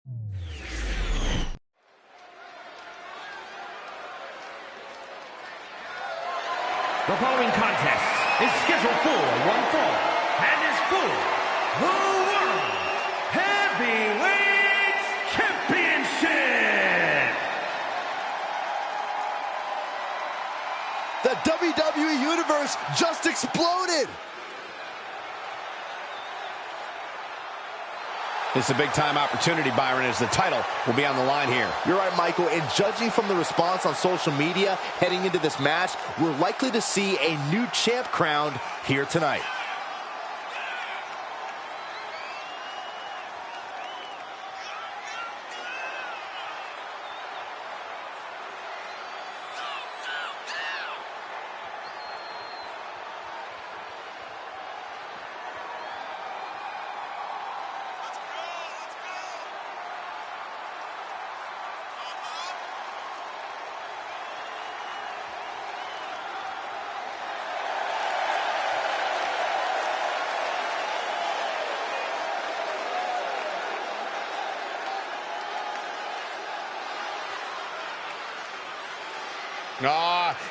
The following contest is scheduled for one fall and is for the World Heavyweight Championship. The WWE Universe just exploded. This is a big-time opportunity, Byron, as the title will be on the line here. You're right, Michael, and judging from the response on social media heading into this match, we're likely to see a new champ crowned here tonight.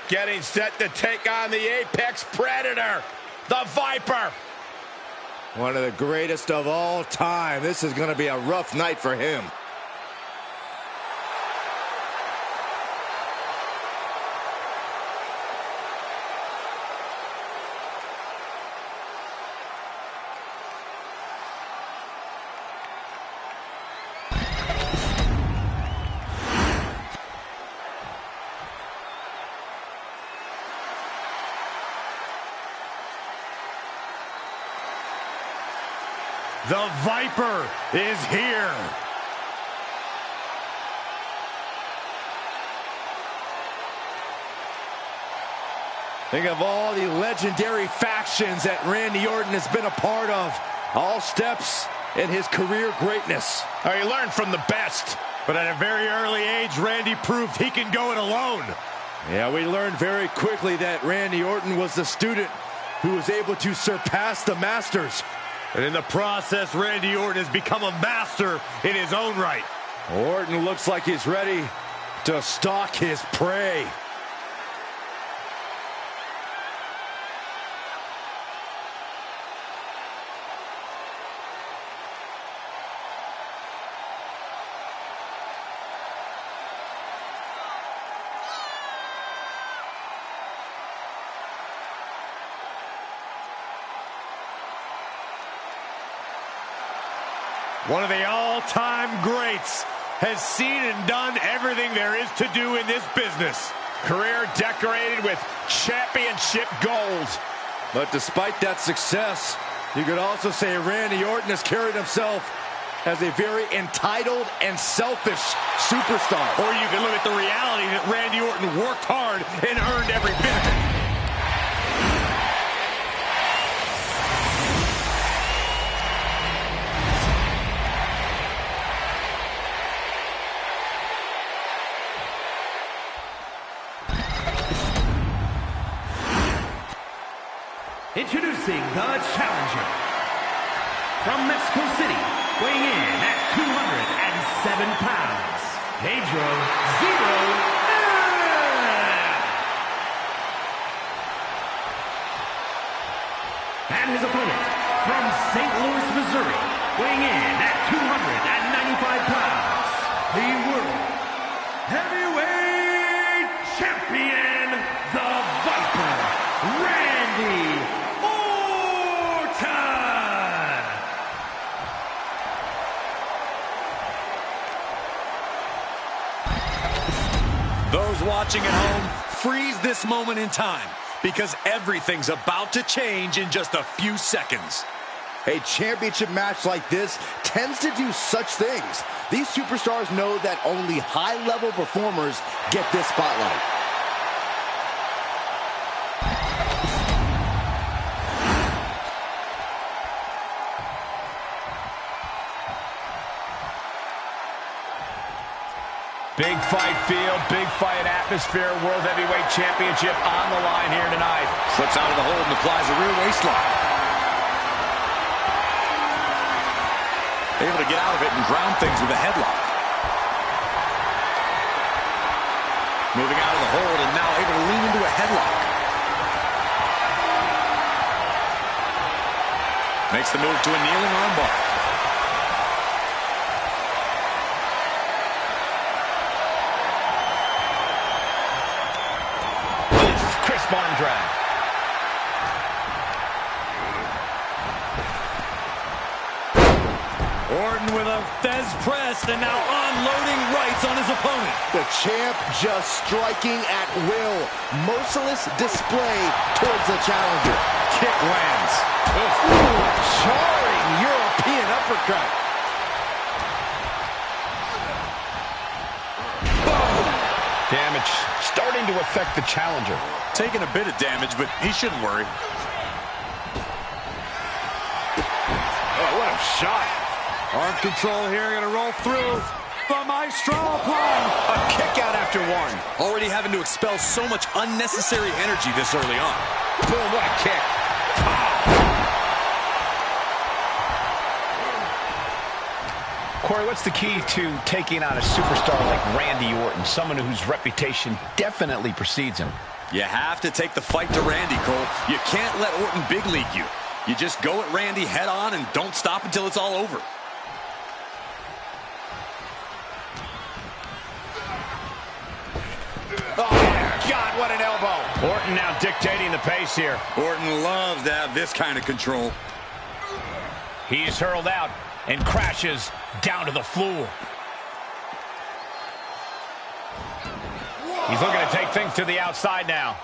Getting set to take on the Apex Predator, the Viper. One of the greatest of all time. This is going to be a rough night for him. The Viper is here. Think of all the legendary factions that Randy Orton has been a part of. All steps in his career greatness. He learned from the best. But at a very early age, Randy proved he can go it alone. Yeah, we learned very quickly that Randy Orton was the student who was able to surpass the masters. And in the process, Randy Orton has become a master in his own right. Orton looks like he's ready to stalk his prey. One of the all-time greats has seen and done everything there is to do in this business. Career decorated with championship gold. But despite that success, you could also say Randy Orton has carried himself as a very entitled and selfish superstar. Or you can look at the reality that Randy Orton worked hard and earned every bit of it. Introducing the challenger from Mexico City, weighing in at 207 pounds, Pedro Zero and his opponent from St. Louis, Missouri, weighing in at 295 pounds, the World Heavyweight Champion, the Viper, Randy Orton. Those watching at home, freeze this moment in time, because everything's about to change in just a few seconds. A championship match like this tends to do such things. These superstars know that only high-level performers get this spotlight. Big fight feel, big fight atmosphere. World Heavyweight Championship on the line here tonight. Slips out of the hold and applies a rear waistlock. Able to get out of it and ground things with a headlock. Moving out of the hold and now able to lean into a headlock. Makes the move to a kneeling armbar. Crisp arm drag. Orton with a Fez press and now unloading rights on his opponent. The champ just striking at will. Merciless display towards the challenger. Kick lands. Ooh, jarring European uppercut. Damage starting to affect the challenger. Taking a bit of damage, but he shouldn't worry. Oh, what a shot. Arm control here, gonna roll through. The Maestro applying. A kick out after one. Already having to expel so much unnecessary energy this early on. Boom, what a kick. Corey, what's the key to taking on a superstar like Randy Orton, someone whose reputation definitely precedes him? You have to take the fight to Randy, Cole. You can't let Orton big league you. You just go at Randy head on and don't stop until it's all over. Oh, God, what an elbow. Orton now dictating the pace here. Orton loves to have this kind of control. He's hurled out and crashes down to the floor. He's looking to take things to the outside now.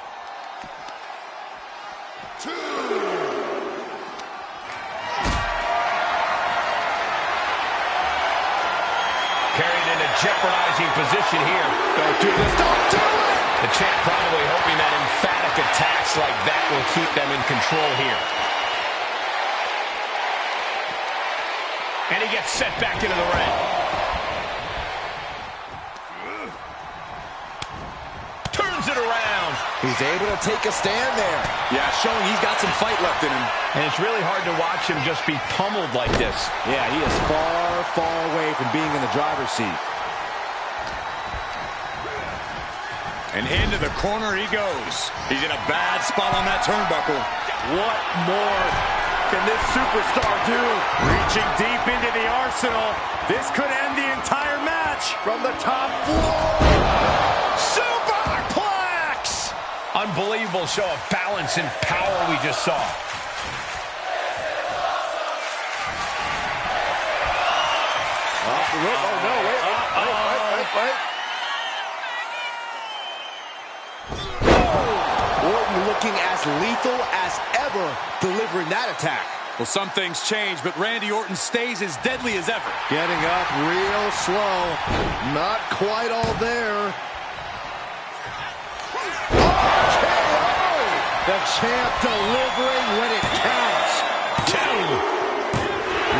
Carried in a jeopardizing position here. Don't do this, don't do it! The champ probably hoping that emphatic attacks like that will keep them in control here. And he gets set back into the ring. Turns it around. He's able to take a stand there. Yeah, showing he's got some fight left in him. And it's really hard to watch him just be pummeled like this. Yeah, he is far, far away from being in the driver's seat. And into the corner he goes. He's in a bad spot on that turnbuckle. What more can this superstar do? Reaching deep into the arsenal. This could end the entire match. From the top floor. Superplex! Unbelievable show of balance and power we just saw. Off the rope. Oh, no, wait. Orton looking as lethal as ever delivering that attack. Well, some things change, but Randy Orton stays as deadly as ever. Getting up real slow. Not quite all there. Oh, the champ delivering when it counts.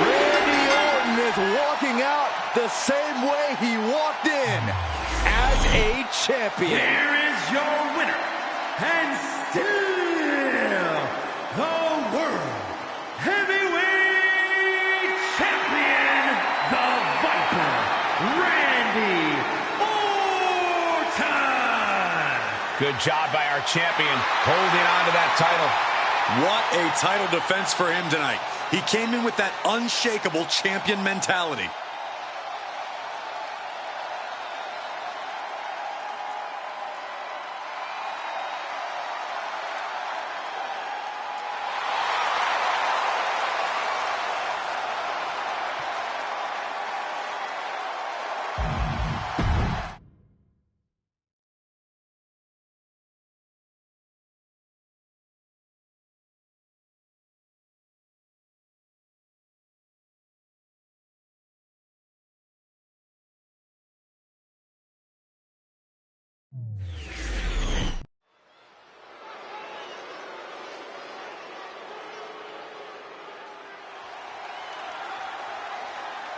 Randy Orton is walking out the same way he walked in as a champion. Here is your winner, and still the World Heavyweight Champion, the Viper, Randy Orton. Good job by our champion holding on to that title. What a title defense for him tonight. He came in with that unshakable champion mentality.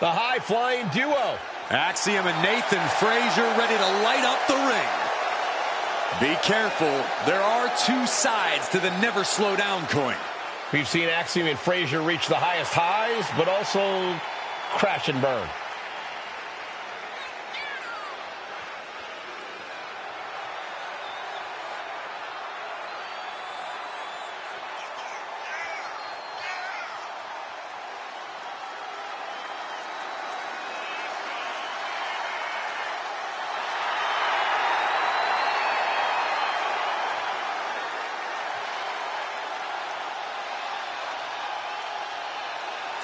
The high-flying duo. Axiom and Nathan Frazier ready to light up the ring. Be careful. There are two sides to the never slow down coin. We've seen Axiom and Frazier reach the highest highs, but also crash and burn.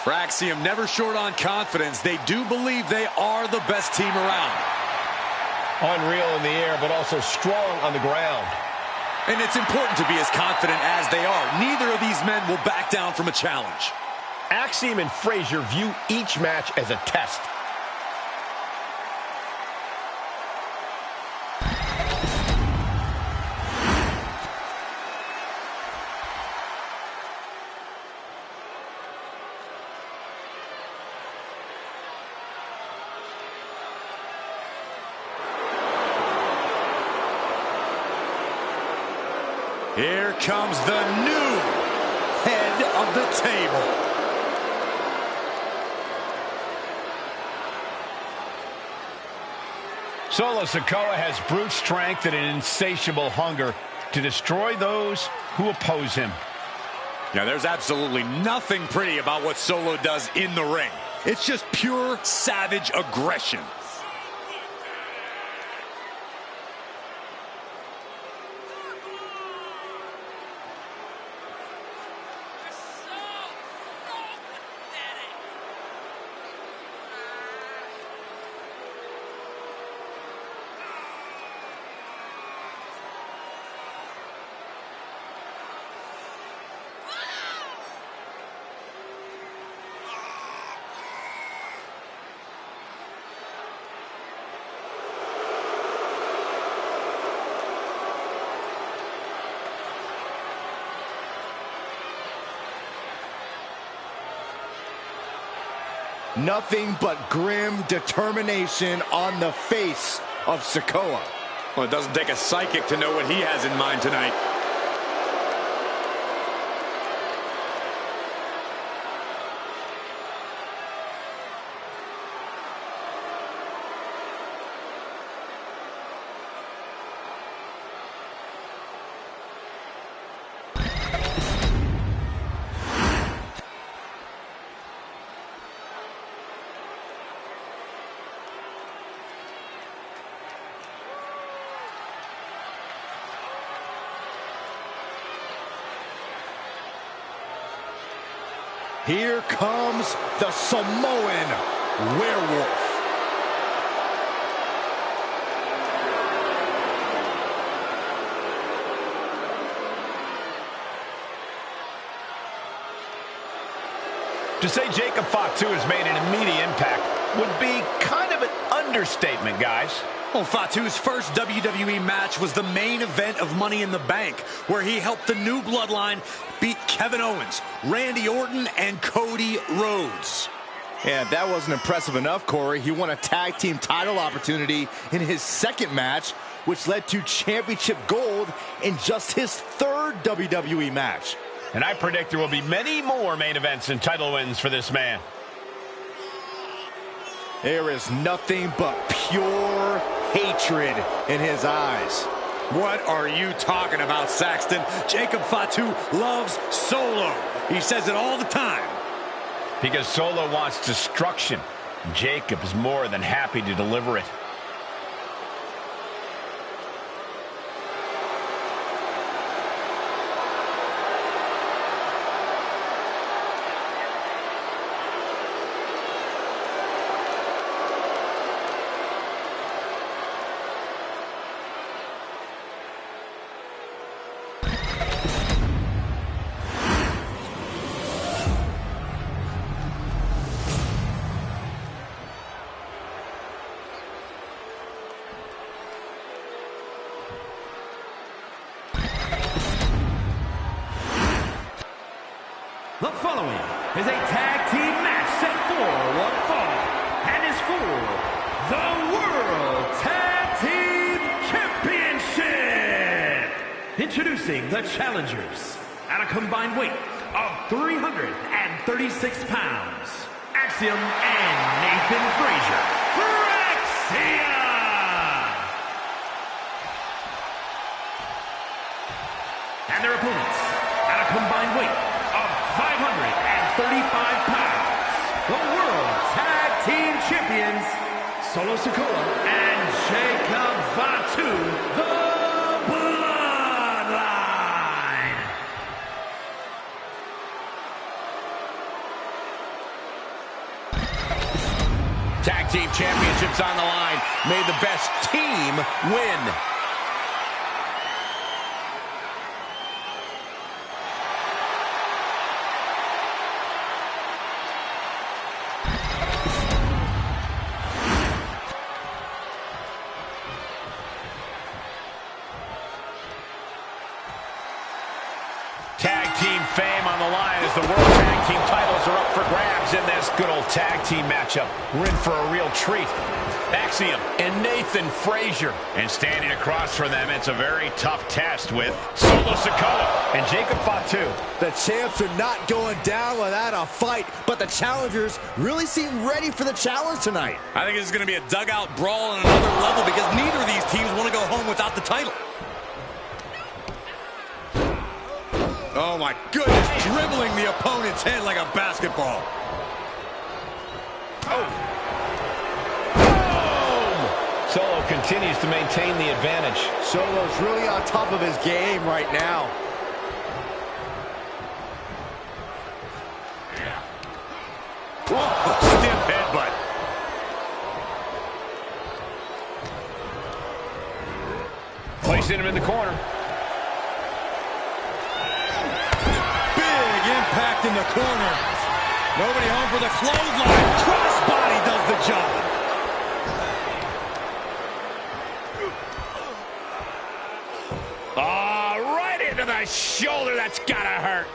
For Axiom, never short on confidence. They do believe they are the best team around. Unreal in the air, but also strong on the ground. And it's important to be as confident as they are. Neither of these men will back down from a challenge. Axiom and Frazier view each match as a test. Here comes the new head of the table. Solo Sikoa has brute strength and an insatiable hunger to destroy those who oppose him. Yeah, there's absolutely nothing pretty about what Solo does in the ring. It's just pure savage aggression. Nothing but grim determination on the face of Sikoa. Well, it doesn't take a psychic to know what he has in mind tonight. Here comes the Samoan Werewolf. To say Jacob Fatu has made an immediate impact would be kind of an understatement, guys. Well, Fatu's first WWE match was the main event of Money in the Bank, where he helped the new bloodline beat Kevin Owens, Randy Orton, and Cody Rhodes. Yeah, that wasn't impressive enough, Corey. He won a tag team title opportunity in his second match, which led to championship gold in just his third WWE match. And I predict there will be many more main events and title wins for this man. There is nothing but pure hatred in his eyes. What are you talking about, Saxton? Jacob Fatu loves Solo. He says it all the time. Because Solo wants destruction. Jacob is more than happy to deliver it. The following is a tag team match set for one fall and is for the World Tag Team Championship. Introducing the challengers at a combined weight of 336 pounds, Axiom and Nathan Frazier. And their opponents, at a combined weight of 535 pounds, the World Tag Team Champions, Solo Sikoa and Jacob Fatu, the Bloodline. Tag Team Championships on the line. May the best team win. Tag team fame on the line as the World Tag Team titles are up for grabs in this good old tag team matchup. We're in for a real treat. Axiom and Nathan Frazier. And standing across from them, it's a very tough test with Solo Sikoa and Jacob Fatu. The champs are not going down without a fight, but the challengers really seem ready for the challenge tonight. I think this is going to be a dugout brawl on another level because neither of these teams want to go home without the title. Oh my goodness, dribbling the opponent's head like a basketball. Oh. Solo continues to maintain the advantage. Solo's really on top of his game right now. Whoa, stiff headbutt. Placing him in the corner. Impact in the corner. Nobody home for the clothesline. Crossbody does the job. Right into the shoulder. That's gotta hurt.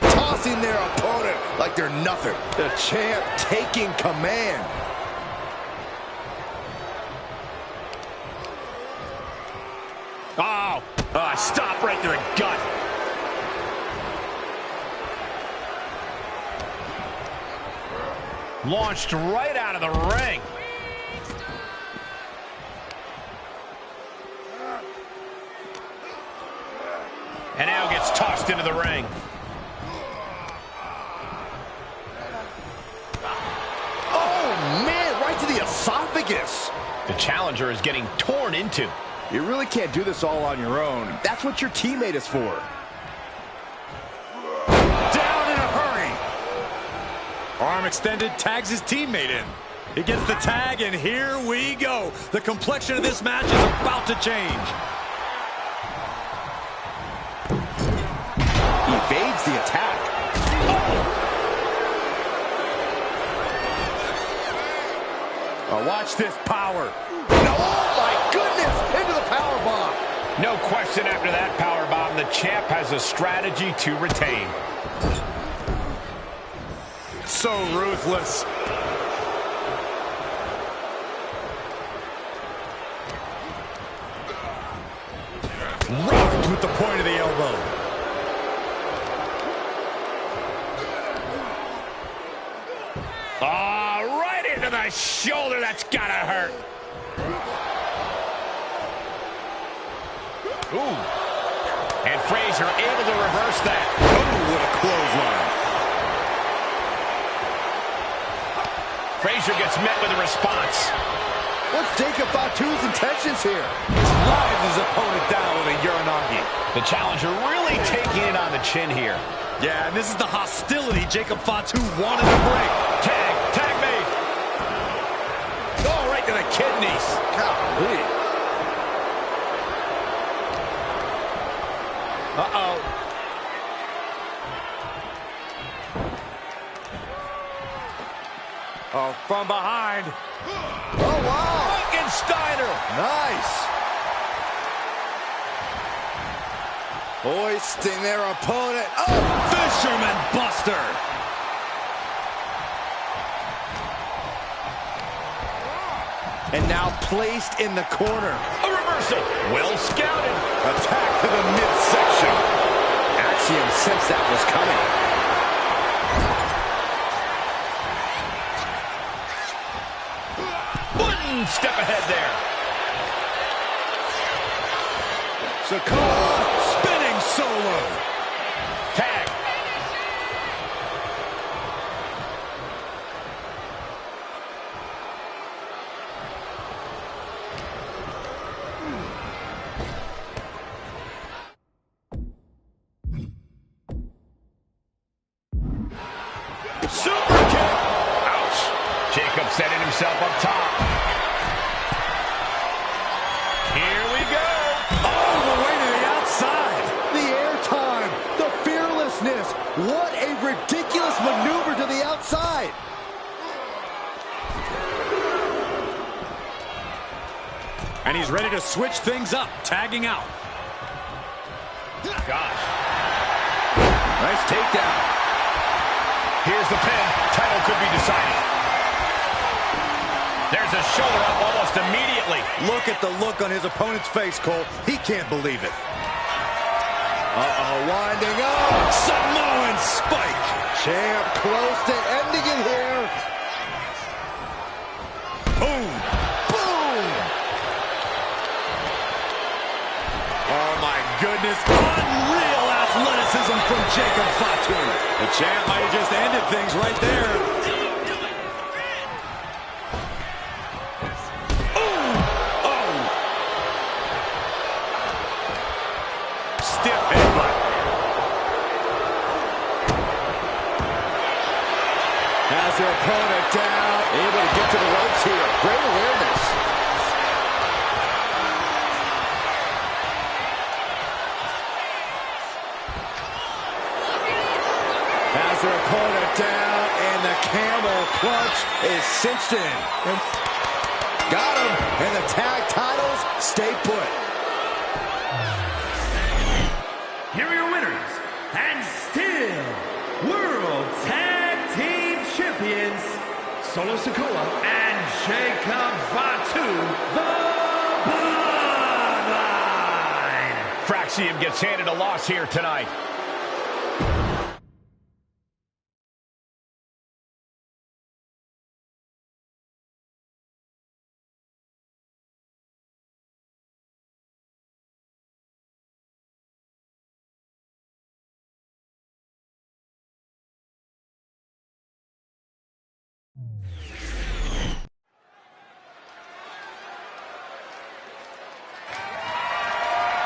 Tossing their opponent like they're nothing. The champ taking command. Stop right to the gut. Launched right out of the ring. And now gets tossed into the ring. Oh, man, right to the esophagus. The challenger is getting torn into. You really can't do this all on your own. That's what your teammate is for. Down in a hurry. Arm extended, tags his teammate in. He gets the tag, and here we go. The complexion of this match is about to change. Evades the attack. Oh, watch this power. No, oh my goodness, into the powerbomb. No question after that powerbomb, the champ has a strategy to retain. So ruthless. Rocked with the point of the elbow. Right into the shoulder. That's gotta hurt. Ooh. And Frazier able to reverse that. Oh, what a clothesline. Frazier gets met with a response. What's Jacob Fatu's intentions here? Drives his opponent down with a Uranagi. The challenger really taking it on the chin here. Yeah, and this is the hostility Jacob Fatu wanted to bring. Tag made. Oh, right to the kidneys. Golly. Uh-oh. Oh, from behind. Oh, wow. Frankensteiner. Nice. Hoisting their opponent. Oh, Fisherman Buster. and now placed in the corner. A reversal. Well scouted. Attack to the midsection. Axiom sensed that was coming. One step ahead there. Sikoa spinning solo. Tag. Super kick. Ouch. Jacob setting himself up top. Here we go. All the way to the outside. The airtime, the fearlessness. What a ridiculous maneuver to the outside. And he's ready to switch things up, tagging out. Gosh. Nice takedown. Here's the pin. Title could be decided. There's a shoulder up almost immediately. Look at the look on his opponent's face, Cole. He can't believe it. Uh-oh, winding up. Samoan spike. Champ close to ending it here. Boom. Boom. Oh, my goodness. Unreal athleticism from Jacob Fatu. The champ might have just ended things right there. Stiff headbutt. Has their opponent down. Able to get to the ropes here. Great awareness. Has their opponent down, and the camel clutch is cinched in. Got him, and the tag titles stay put. Here are your winners, and still World Tag Team Champions, Solo Sikoa and Jacob Fatu, the Bloodline. Fraxium gets handed a loss here tonight.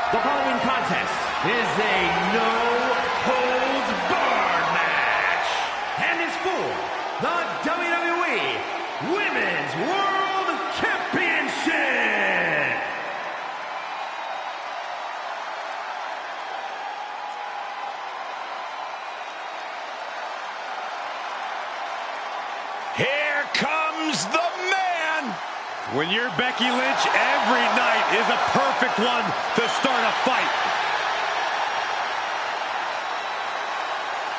The following contest is a no-holds-barred match and is for the WWE Women's World Championship. Here comes the man. When you're Becky Lynch, every night is a perfect one to start a fight.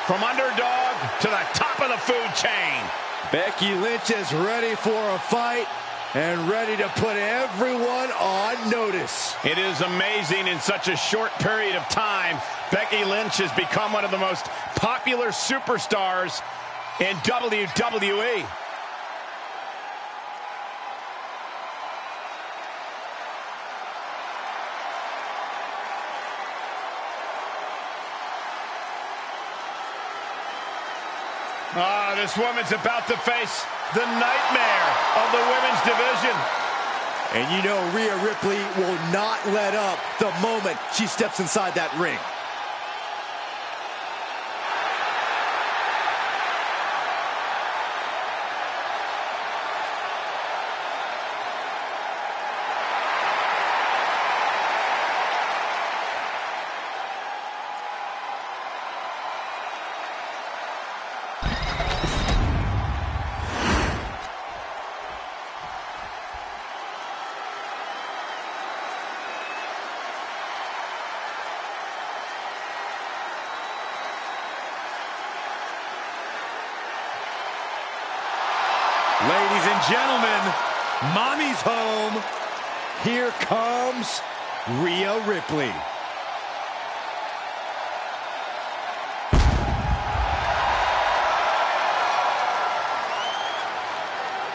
From underdog to the top of the food chain. Becky Lynch is ready for a fight and ready to put everyone on notice. It is amazing in such a short period of time. Becky Lynch has become one of the most popular superstars in WWE. This woman's about to face the nightmare of the women's division. And you know Rhea Ripley will not let up the moment she steps inside that ring. Ladies and gentlemen, Mommy's home. Here comes Rhea Ripley.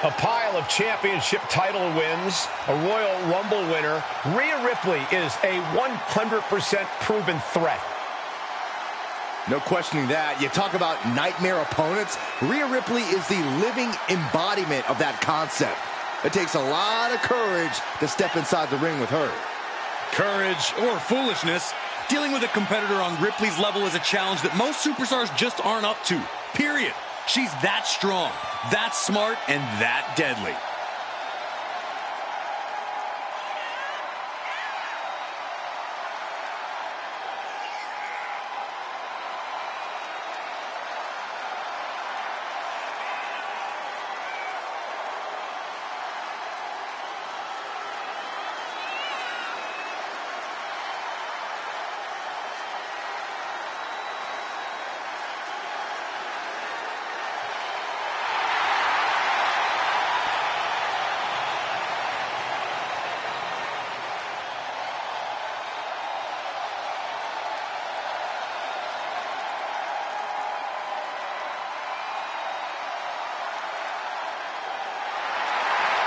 A pile of championship title wins, a Royal Rumble winner. Rhea Ripley is a 100% proven threat. No questioning that. You talk about nightmare opponents. Rhea Ripley is the living embodiment of that concept. It takes a lot of courage to step inside the ring with her. Courage or foolishness, dealing with a competitor on Ripley's level is a challenge that most superstars just aren't up to. Period. She's that strong, that smart, and that deadly.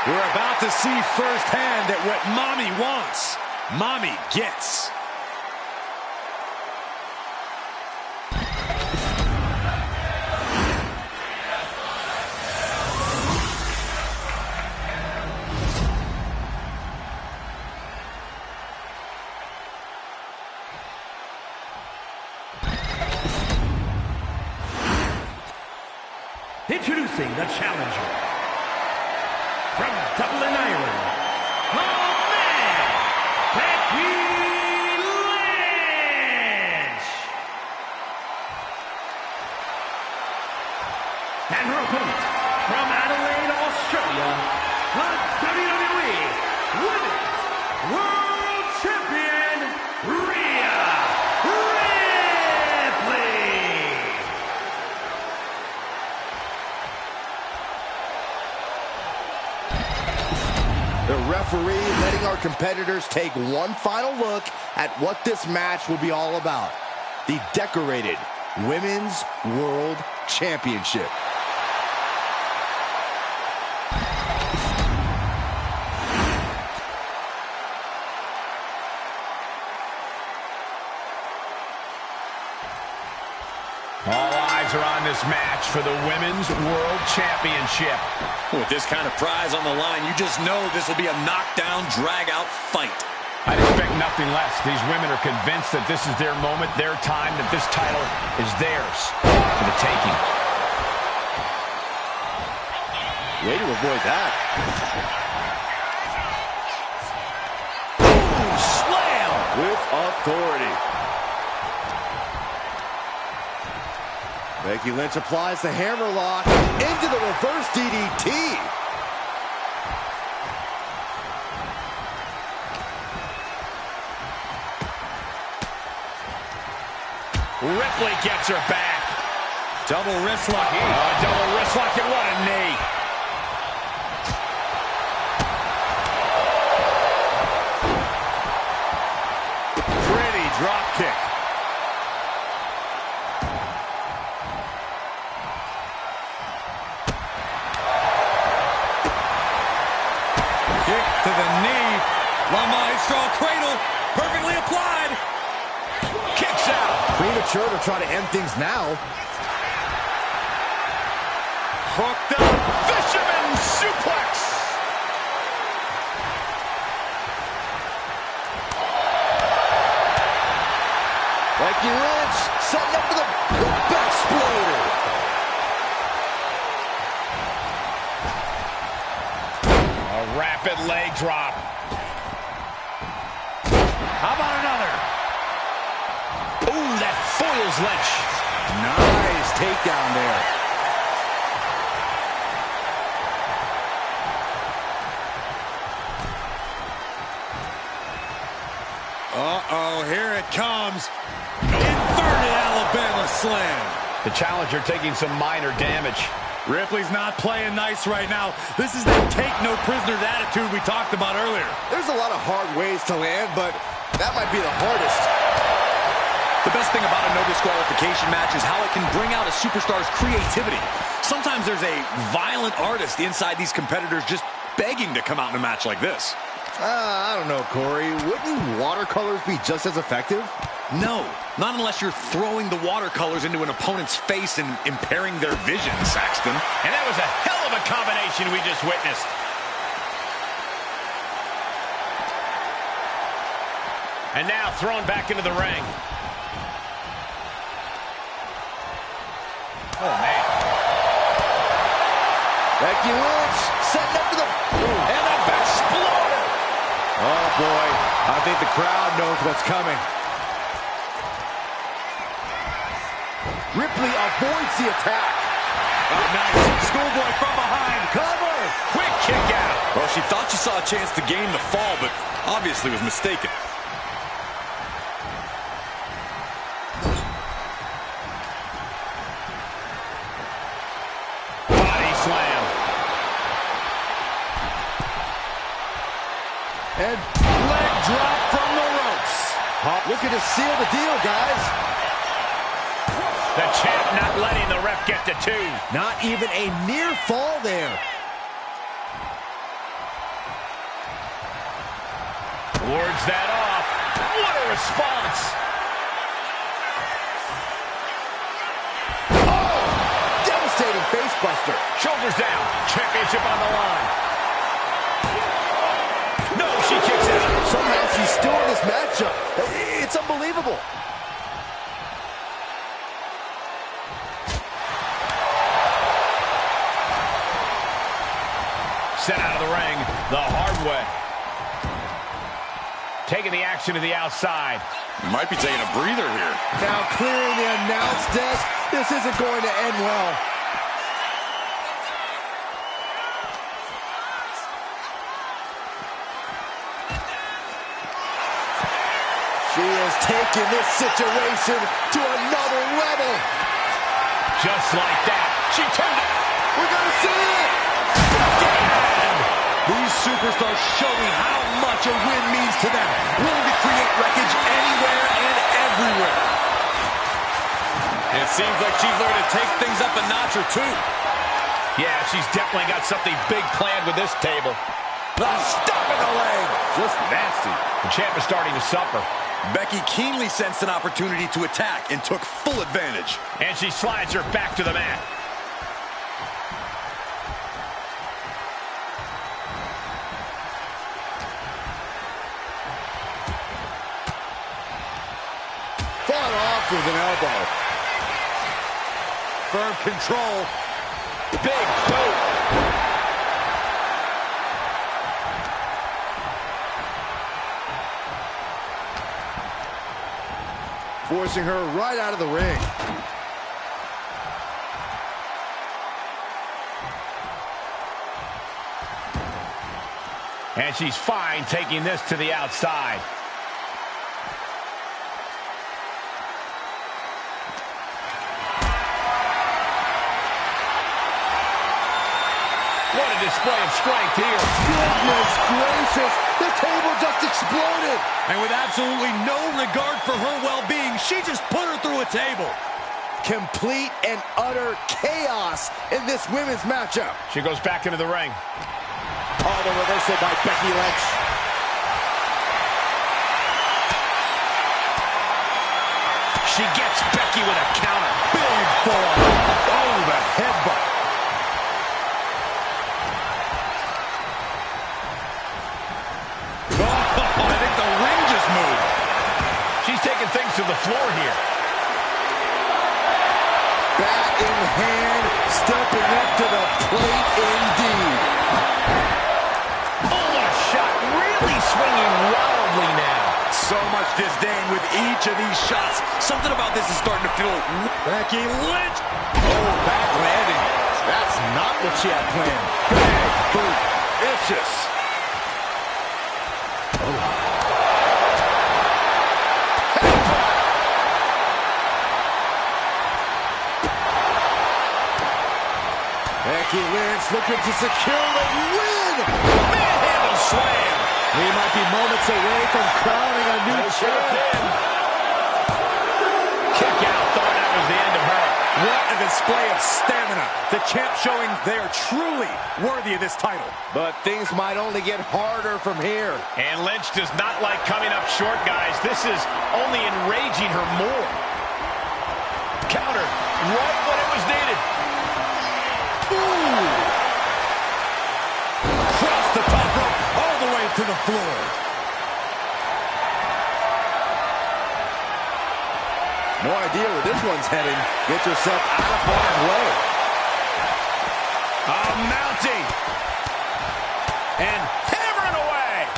We're about to see firsthand that what Mommy wants, Mommy gets. Introducing the challenger from Dublin, Ireland, the man, Becky Lynch. And her opponent from Adelaide, Australia, the WWE Women's World Champion, Rhea Ripley. The referee letting our competitors take one final look at what this match will be all about. The decorated Women's World Championship. All eyes are on this match for the Women's World Championship. With this kind of prize on the line, you just know this will be a knockdown, drag-out fight. I'd expect nothing less. These women are convinced that this is their moment, their time, that this title is theirs for the taking. Way to avoid that. Ooh, slam! With authority. Becky Lynch applies the hammerlock into the reverse DDT. Ripley gets her back. Double wrist lock. Double wrist lock, and what a knee. Pretty drop kick. Kick to the knee. La Maestro cradle. Perfectly applied. Kicks out. Premature to try to end things now. Hooked up. Fisherman suplex. Becky Lynch setting up for the backsploder. A rapid leg drop. How about another? Ooh, that foils Lynch. Nice takedown there. Uh-oh, here it comes. Inverted Alabama slam. The challenger taking some minor damage. Ripley's not playing nice right now. This is that take no prisoners attitude we talked about earlier. There's a lot of hard ways to land, but that might be the hardest. The best thing about a no disqualification match is how it can bring out a superstar's creativity. Sometimes there's a violent artist inside these competitors just begging to come out in a match like this. I don't know, Corey. Wouldn't watercolors be just as effective? No, not unless you're throwing the watercolors into an opponent's face and impairing their vision, Saxton. And that was a hell of a combination we just witnessed. And now thrown back into the ring. Oh, man. Becky Lynch setting up for the... And the exploder. Oh, boy. I think the crowd knows what's coming. Ripley avoids the attack. Oh, nice. Schoolboy from behind. Cover. Quick kick out. Well, she thought she saw a chance to gain the fall, but obviously was mistaken. Body slam. And leg drop from the ropes. Looking to seal the deal, guys. The champ not letting the ref get to 2. Not even a near fall there. Wards that off. What a response. Oh! Devastating face buster. Shoulders down. Championship on the line. No, she kicks out. Somehow she's still in this matchup. It's unbelievable. Sent out of the ring the hard way. Taking the action to the outside. Might be taking a breather here. Now clearing the announce desk. This isn't going to end well. She is taking this situation to another level. Just like that. She turned it. We're going to see it. These superstars showing how much a win means to them. Willing to create wreckage anywhere and everywhere. And it seems like she's learned to take things up a notch or 2. Yeah, she's definitely got something big planned with this table. The stop in the leg. Just nasty. The champ is starting to suffer. Becky keenly sensed an opportunity to attack and took full advantage. And she slides her back to the mat. Fought off with an elbow. Firm control. Big boot. Forcing her right out of the ring. And she's fine taking this to the outside. What a display of strength here. Goodness gracious. The table just exploded. And with absolutely no regard for her well-being, she just put her through a table. Complete and utter chaos in this women's matchup. She goes back into the ring. Oh, the reversal by Becky Lynch. She gets Becky with a counter. Big forearm. Oh, the headbutt. Oh, I think the ring just moved. She's taking things to the floor here. Bat in hand, stepping up to the plate indeed. Oh, what a shot. Really swinging wildly now. So much disdain with each of these shots. Something about this is starting to feel... Becky Lynch. Oh, back landing. That's not what she had planned. Big boot. Vicious. Becky Lynch looking to secure the win. Manhandle slam. We might be moments away from crowning a new champion. What a display of stamina. The champ showing they are truly worthy of this title. But things might only get harder from here. And Lynch does not like coming up short, guys. This is only enraging her more. Counter right when it was needed. Ooh. Across the top rope, all the way to the floor. No idea where this one's heading. Get yourself out of harm's way. Mounting. And hammering away.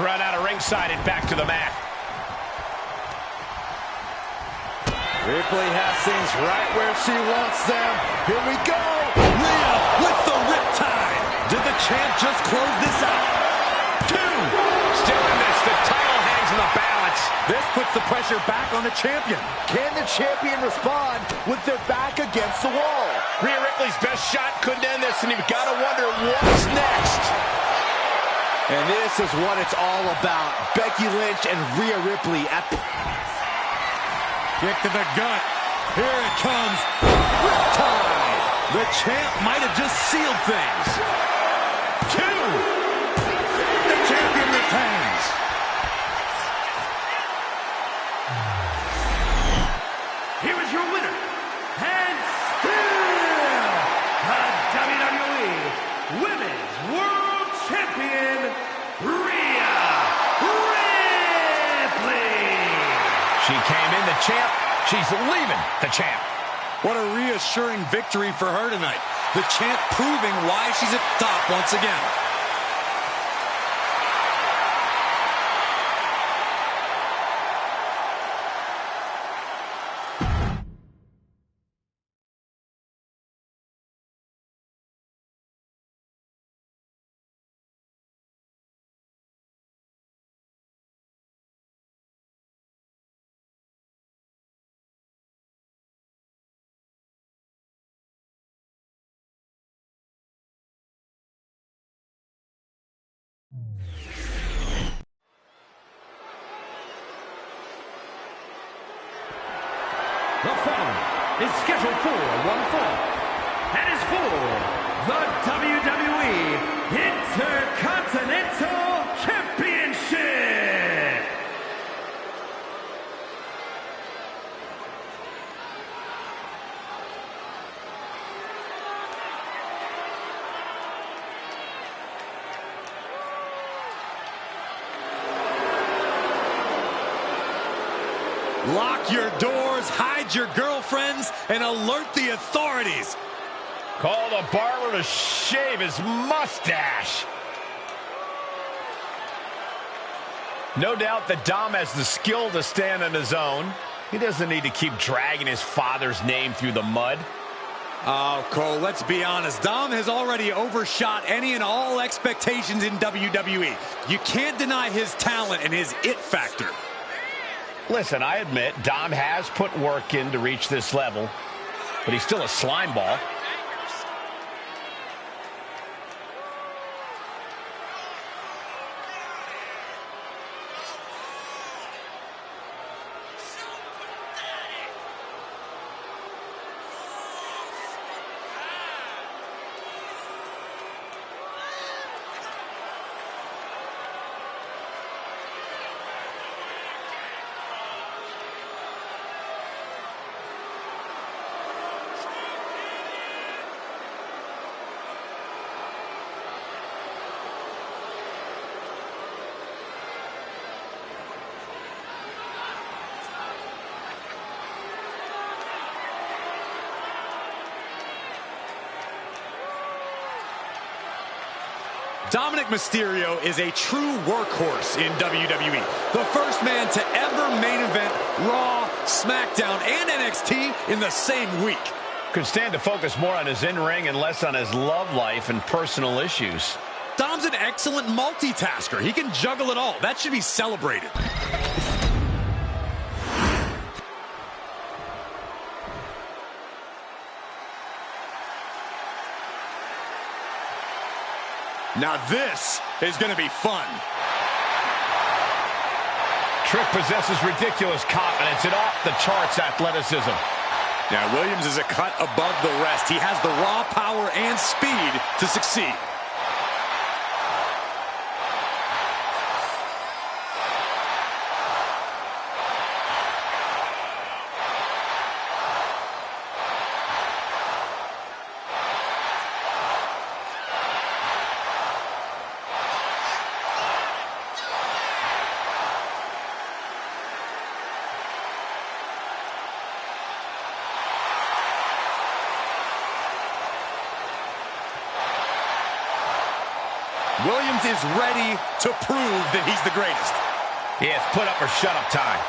Run out of ringside and back to the mat. Ripley has things right where she wants them. Here we go. Rhea with the riptide. Did the champ just close this out? 2. Still in this. The title hangs in the balance. This puts the pressure back on the champion. Can the champion respond with their back against the wall? Rhea Ripley's best shot couldn't end this, and you've got to wonder what's next. And this is what it's all about. Becky Lynch and Rhea Ripley at the... Kick to the gut. Here it comes. Riptide. The champ might have just sealed things. 2. The champion retains. Here is your winner, and still the WWE Women's World Champion, Rhea Ripley. She came in the champ. She's leaving the champ. What a reassuring victory for her tonight. The champ proving why she's at the top once again. The following is scheduled for one fall and is for the WWE Intercontinental Championship. Lock your doors, hide your girlfriends, and alert the authorities. Call the barber to shave his mustache. No doubt that Dom has the skill to stand on his own. He doesn't need to keep dragging his father's name through the mud. Oh, Cole, let's be honest. Dom has already overshot any and all expectations in WWE. You can't deny his talent and his it factor. Listen, I admit Dom has put work in to reach this level, but he's still a slime ball. Dominic Mysterio is a true workhorse in WWE. The first man to ever main event Raw, SmackDown, and NXT in the same week. Could stand to focus more on his in-ring and less on his love life and personal issues. Dom's an excellent multitasker. He can juggle it all. That should be celebrated. Now this is going to be fun. Trick possesses ridiculous confidence and off-the-charts athleticism. Now, Williams is a cut above the rest. He has the raw power and speed to succeed. Williams is ready to prove that he's the greatest. Yeah, it's put up or shut up time.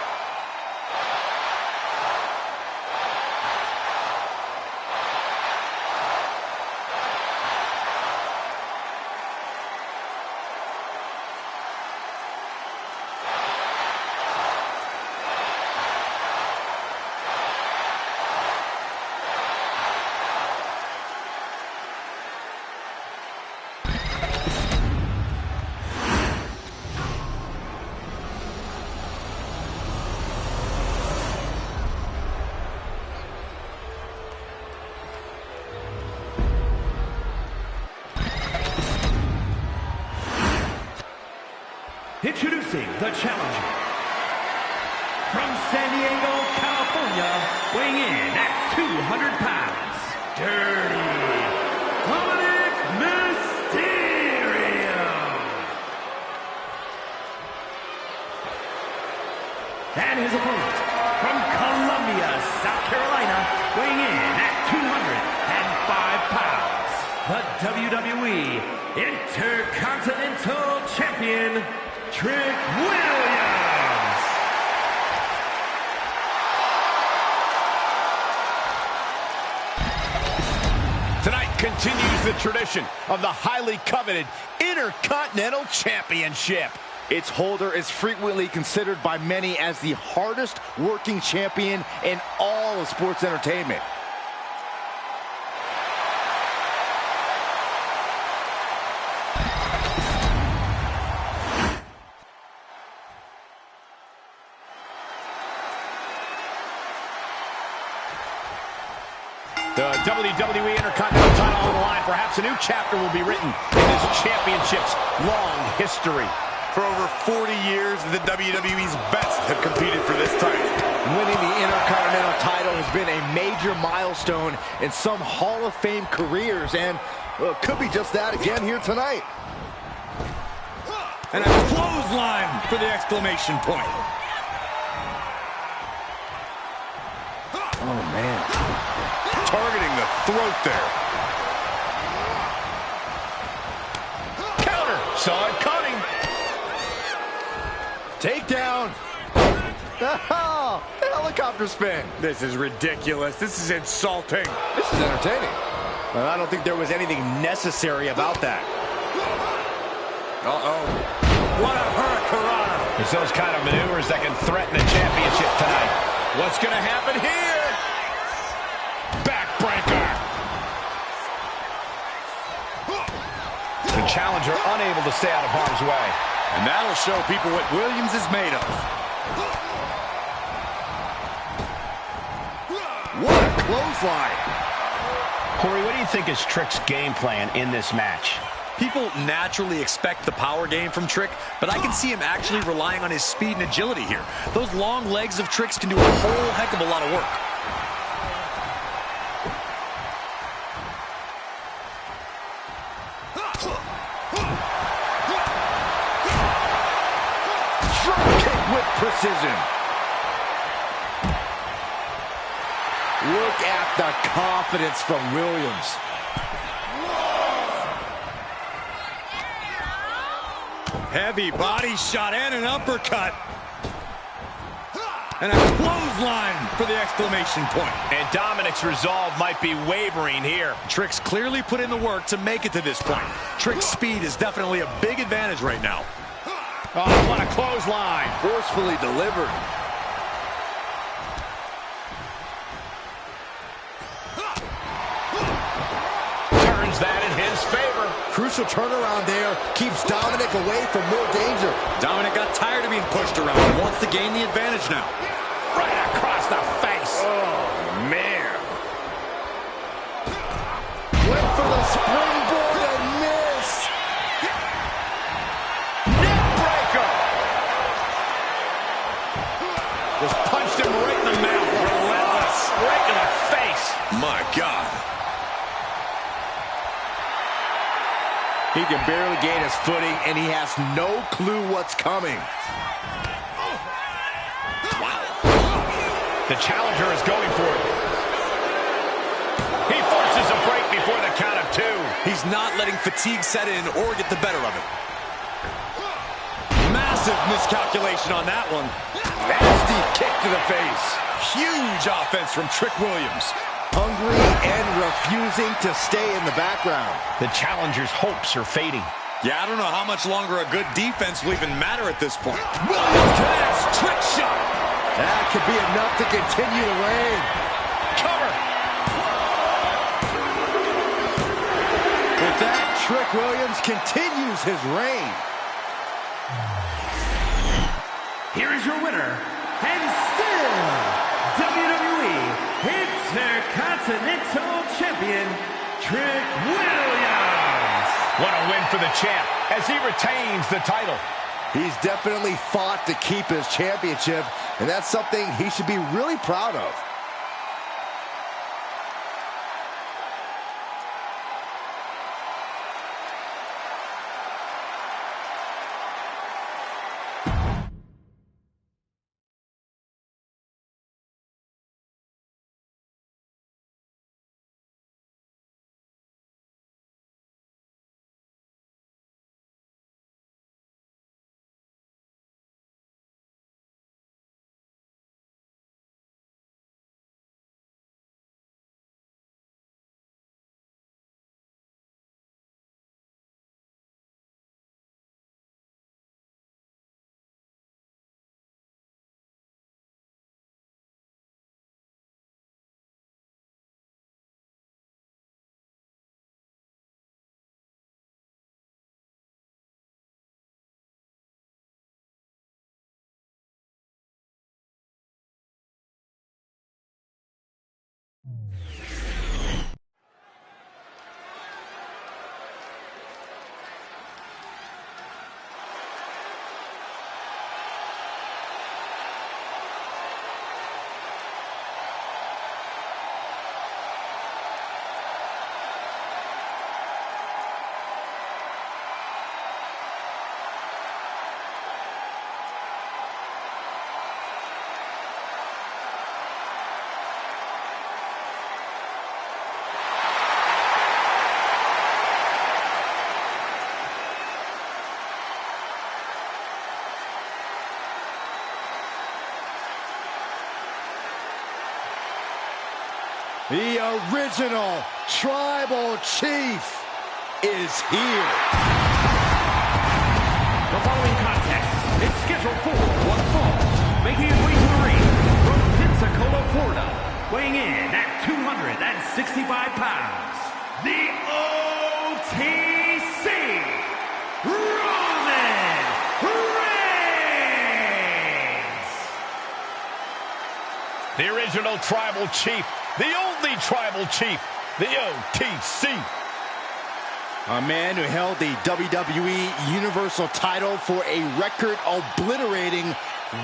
Introducing the challenger. From San Diego, California, weighing in at 200 pounds, Dirty Dominic Mysterio. And his opponent, from Columbia, South Carolina, weighing in at 205 pounds, the WWE Intercontinental Champion, Trick Williams. Tonight continues the tradition of the highly coveted Intercontinental Championship. Its holder is frequently considered by many as the hardest working champion in all of sports entertainment. The WWE Intercontinental title on the line. Perhaps a new chapter will be written in this championship's long history. For over 40 years, the WWE's best have competed for this title. Winning the Intercontinental title has been a major milestone in some Hall of Fame careers, and could be just that again here tonight. And a clothesline for the exclamation point. Oh, man. Targeting the throat there. Counter. Saw it coming. Takedown. Oh, helicopter spin. This is ridiculous. This is insulting. This is entertaining. Well, I don't think there was anything necessary about that. Uh-oh. What a hurricanrana. It's those kind of maneuvers that can threaten the championship tonight. What's going to happen here? Backbreaker. The challenger unable to stay out of harm's way. And that'll show people what Williams is made of. What a clothesline. Corey, what do you think is Trick's game plan in this match? People naturally expect the power game from Trick, but I can see him actually relying on his speed and agility here. Those long legs of Trick's can do a whole heck of a lot of work. With precision. Look at the confidence from Williams. Heavy body shot and an uppercut. And a clothesline for the exclamation point. And Dominic's resolve might be wavering here. Trick's clearly put in the work to make it to this point. Trick's speed is definitely a big advantage right now. Oh, what a clothesline. Forcefully delivered. Turns that in his favor. Crucial turnaround there. Keeps Dominic away from more danger. Dominic got tired of being pushed around and wants to gain the advantage now. Right across the face. Oh, man. Went for the springboard and miss. Neck breaker. Just punched him right in the mouth. Relentless. Right in the face. My God. He can barely gain his footing, and he has no clue what's coming. The challenger is going for it. He forces a break before the count of 2. He's not letting fatigue set in or get the better of it. Massive miscalculation on that one. Nasty kick to the face. Huge offense from Trick Williams. Hungry and refusing to stay in the background. The challenger's hopes are fading. Yeah, I don't know how much longer a good defense will even matter at this point. Williams connects. Trick shot. That could be enough to continue the reign. Cover. With that, Trick Williams continues his reign. Here is your winner, and still WWE Intercontinental Champion, Trick Williams. What a win for the champ as he retains the title. He's definitely fought to keep his championship, and that's something he should be really proud of. The original Tribal Chief is here. The following contest is scheduled for one fall, making his way to the ring from Pensacola, Florida, weighing in at 265 pounds, the OTC, Roman Reigns. The original Tribal Chief. The only Tribal Chief. The OTC. A man who held the WWE Universal title for a record obliterating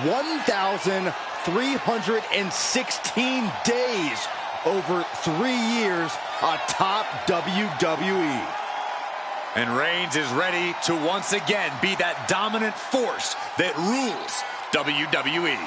1,316 days over 3 years atop WWE. And Reigns is ready to once again be that dominant force that rules WWE.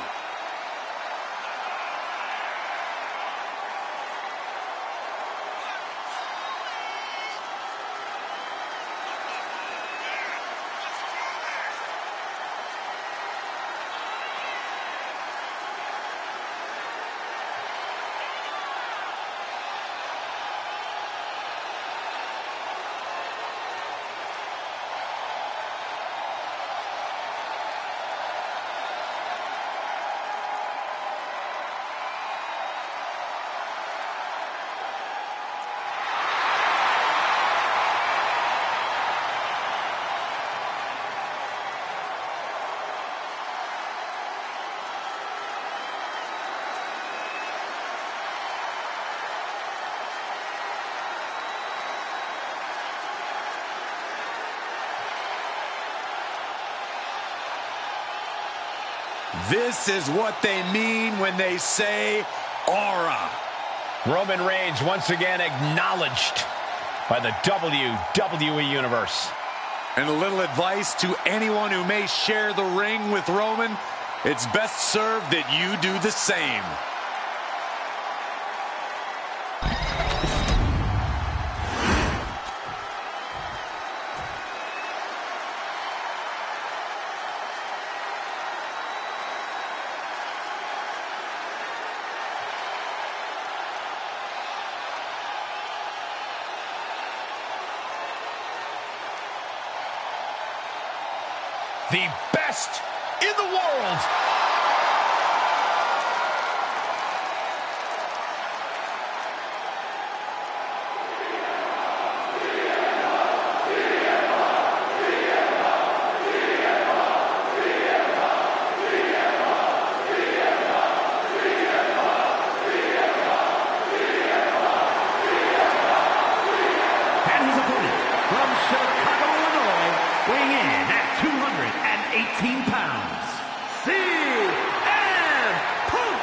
This is what they mean when they say aura. Roman Reigns once again acknowledged by the WWE Universe. And a little advice to anyone who may share the ring with Roman: it's best served that you do the same. The best in the world. And his opponent from Chicago, Illinois, weighing in at 218 pounds, CM Punk.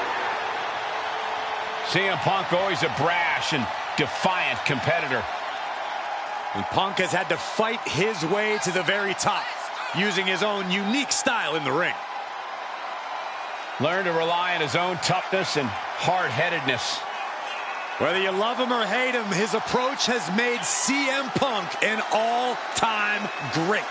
CM Punk, always a brash and defiant competitor. And Punk has had to fight his way to the very top, using his own unique style in the ring. Learned to rely on his own toughness and hard-headedness. Whether you love him or hate him, his approach has made CM Punk an all-time great.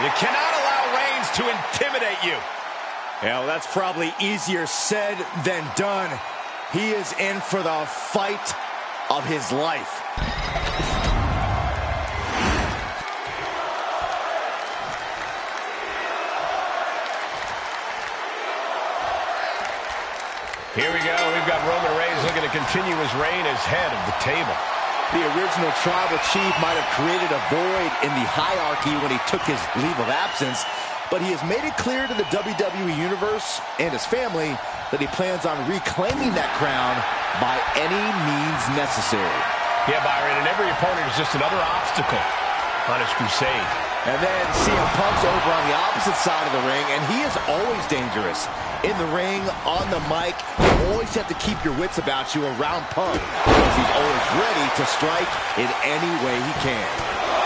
You cannot allow Reigns to intimidate you. Yeah, well, that's probably easier said than done. He is in for the fight of his life. Here we go. We've got Roman Reigns looking to continue his reign as head of the table. The original tribal chief might have created a void in the hierarchy when he took his leave of absence, but he has made it clear to the WWE Universe and his family that he plans on reclaiming that crown by any means necessary. Yeah, Byron, and every opponent is just another obstacle on his crusade. And then CM Punk's over on the opposite side of the ring, and he is always dangerous. In the ring, on the mic, you always have to keep your wits about you around Punk, because he's always ready to strike in any way he can.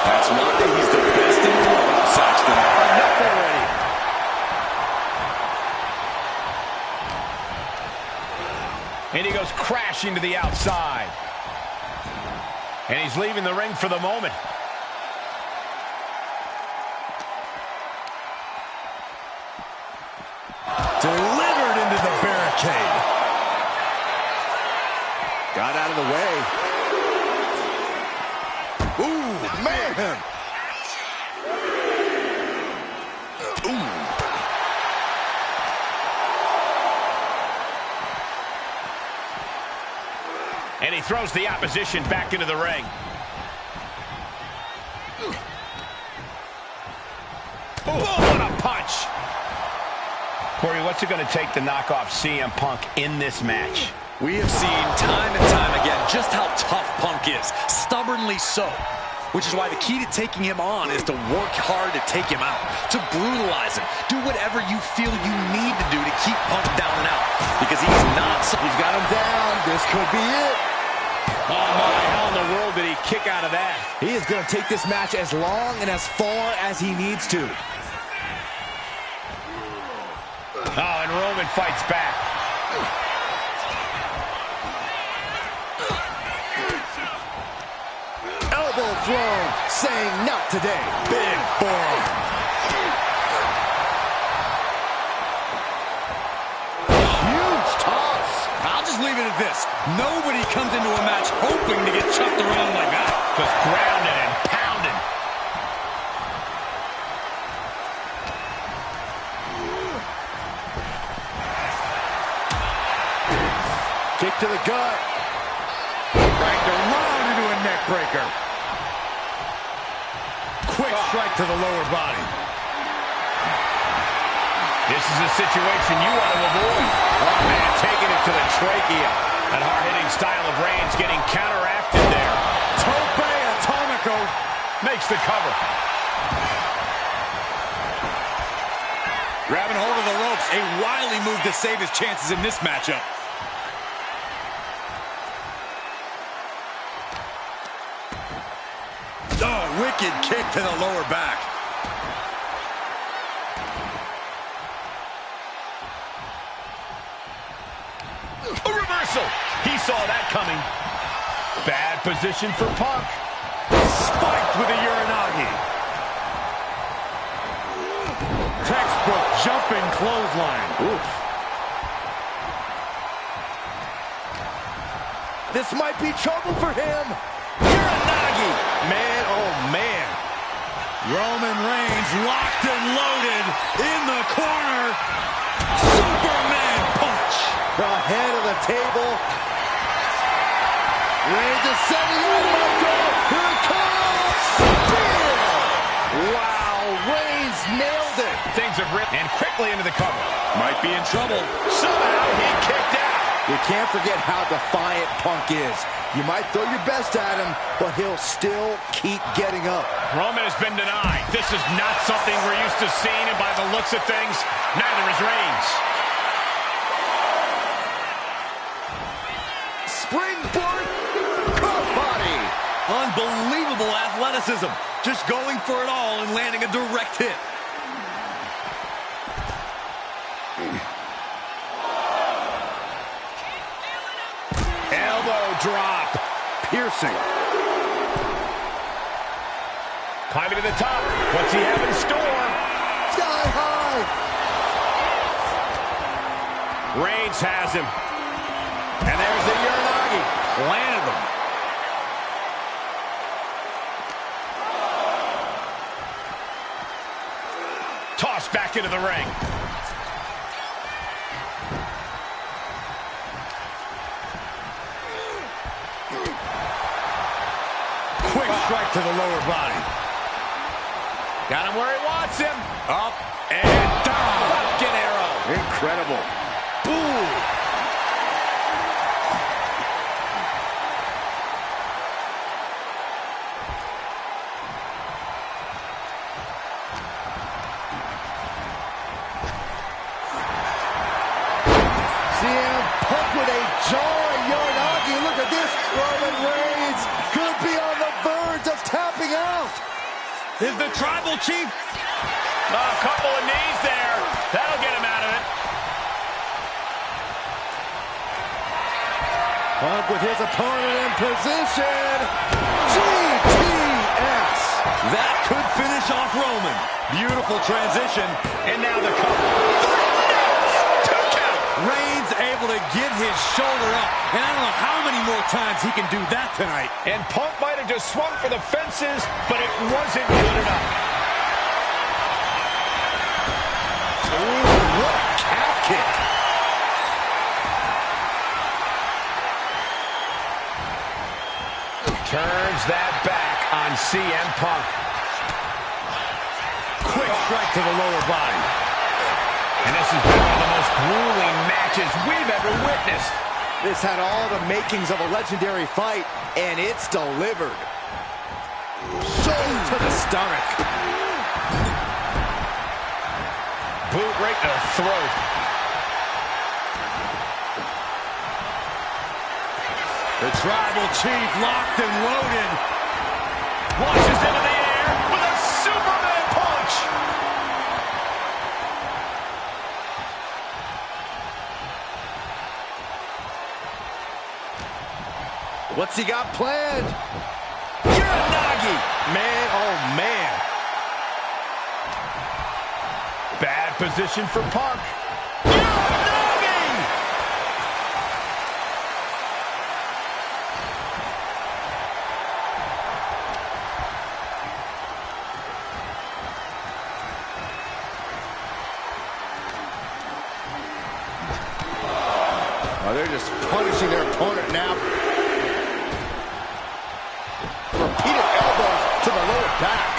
That's why he's the best in the world, Saxton. Enough already. And he goes crashing to the outside. And he's leaving the ring for the moment. Delivered into the barricade. Got out of the way. Ooh, man. Ooh. And he throws the opposition back into the ring. Oh, what a punch. Corey, what's it going to take to knock off CM Punk in this match? We have seen time and time again just how tough Punk is, stubbornly so. Which is why the key to taking him on is to work hard to take him out, to brutalize him. Do whatever you feel you need to do to keep Punk down and out. Because he's not... He's got him down. This could be it. Oh, my, how in the world did he kick out of that? He is going to take this match as long and as far as he needs to. Oh, and Roman fights back. Elbow thrown, saying not today. Big forearm. Huge toss. I'll just leave it at this. Nobody comes into a match hoping to get chucked around like that. Just grounded and pounded. Kick to the gut. Cranked around into a neck breaker. Quick strike to the lower body. This is a situation you want to avoid. Oh, man, taking it to the trachea. That hard-hitting style of Reigns getting counteracted there. Tope Atomico Makes the cover. grabbing hold of the ropes. A wily move to save his chances in this matchup. Oh, wicked kick to the lower back. A reversal. He saw that coming. Bad position for Punk. Spiked with a Uranagi. Textbook jumping clothesline. Oof. This might be trouble for him. Uranagi. Man, oh man. Roman Reigns locked and loaded in the corner. Superman punch. The head of the table. Reigns is setting up. Here it comes. Spear. Wow, Reigns nailed it. Things have ripped and quickly into the cover. Might be in trouble. Somehow he kicked out. You can't forget how defiant Punk is. You might throw your best at him, but he'll still keep getting up. Roman has been denied. This is not something we're used to seeing, and by the looks of things, neither is Reigns. Springboard crossbody. Unbelievable athleticism. Just going for it all and landing a direct hit. Elbow drop. Piercing. Climbing to the top. What's he have in store? Sky high. Reigns has him. And there's the Uranagi. Landed him. Tossed back into the ring. Quick strike to the lower body. Got him where he wants him. Up and down. Falcon arrow. Incredible. Boom. CM Punk with a jarring Uranagi. Look at this. Roman Reigns could be on the verge of tapping out. Is the tribal chief? A couple of knees there. That'll get him out of it. Punk with his opponent in position. GTS. That could finish off Roman. Beautiful transition. And now the cover. Two count. Reigns able to get his shoulder up. And I don't know how many more times he can do that tonight. And Punk might have just swung for the fences, but it wasn't good enough. Ooh, what a calf kick. Turns that back on CM Punk. Quick strike to the lower body. And this has been one of the most grueling matches we've ever witnessed. This had all the makings of a legendary fight, and it's delivered. Shoulder to the stomach. Boot right to the throat. The tribal chief locked and loaded. Launches into the air with a Superman punch. What's he got planned? Uranagi. Man, oh man. Bad position for Punk. Oh, they're just punishing their opponent now. Repeated elbows to the lower back.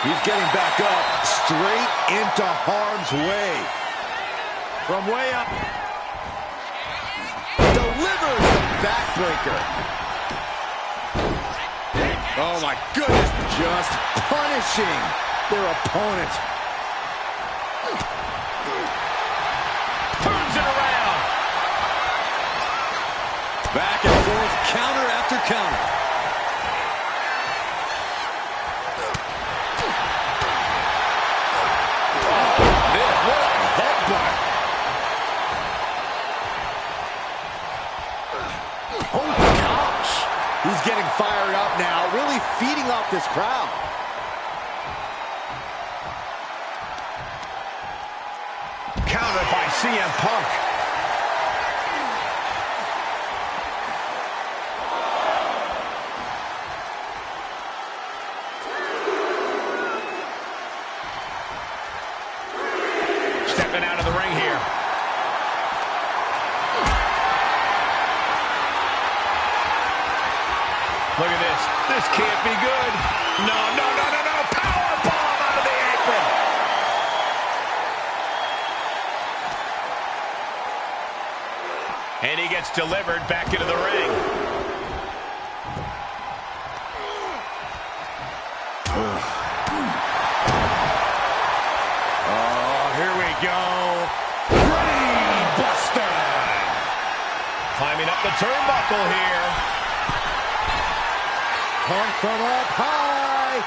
He's getting back up, straight into harm's way. From way up. Delivers the backbreaker. Oh my goodness. Just punishing their opponent. Turns it around. Back and forth, counter after counter. He's getting fired up now, really feeding off this crowd. Countered by CM Punk. Stepping out of the ring here. Look at this. This can't be good. No. Power bomb out of the apron. And he gets delivered back into the ring. Oh, here we go. Brain Buster. Climbing up the turnbuckle here. Punk from up high.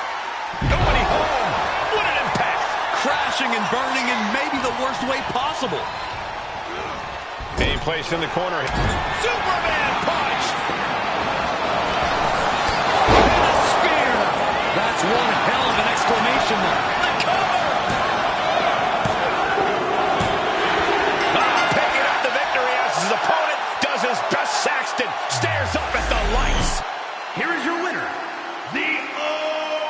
Nobody home. What an impact. Crashing and burning in maybe the worst way possible. Being placed in the corner. Superman punch. And a spear. That's one hell of an exclamation mark. The cover. Picking up the victory as his opponent does his best. Saxton stares up at the lights. Here is your winner, the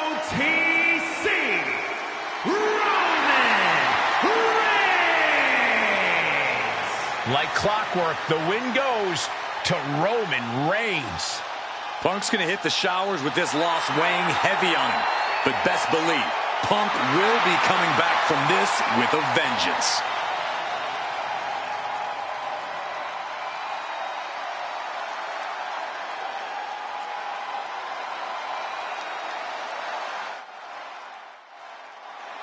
OTC, Roman Reigns. Like clockwork, the win goes to Roman Reigns. Punk's going to hit the showers with this loss weighing heavy on him. But best believe, Punk will be coming back from this with a vengeance.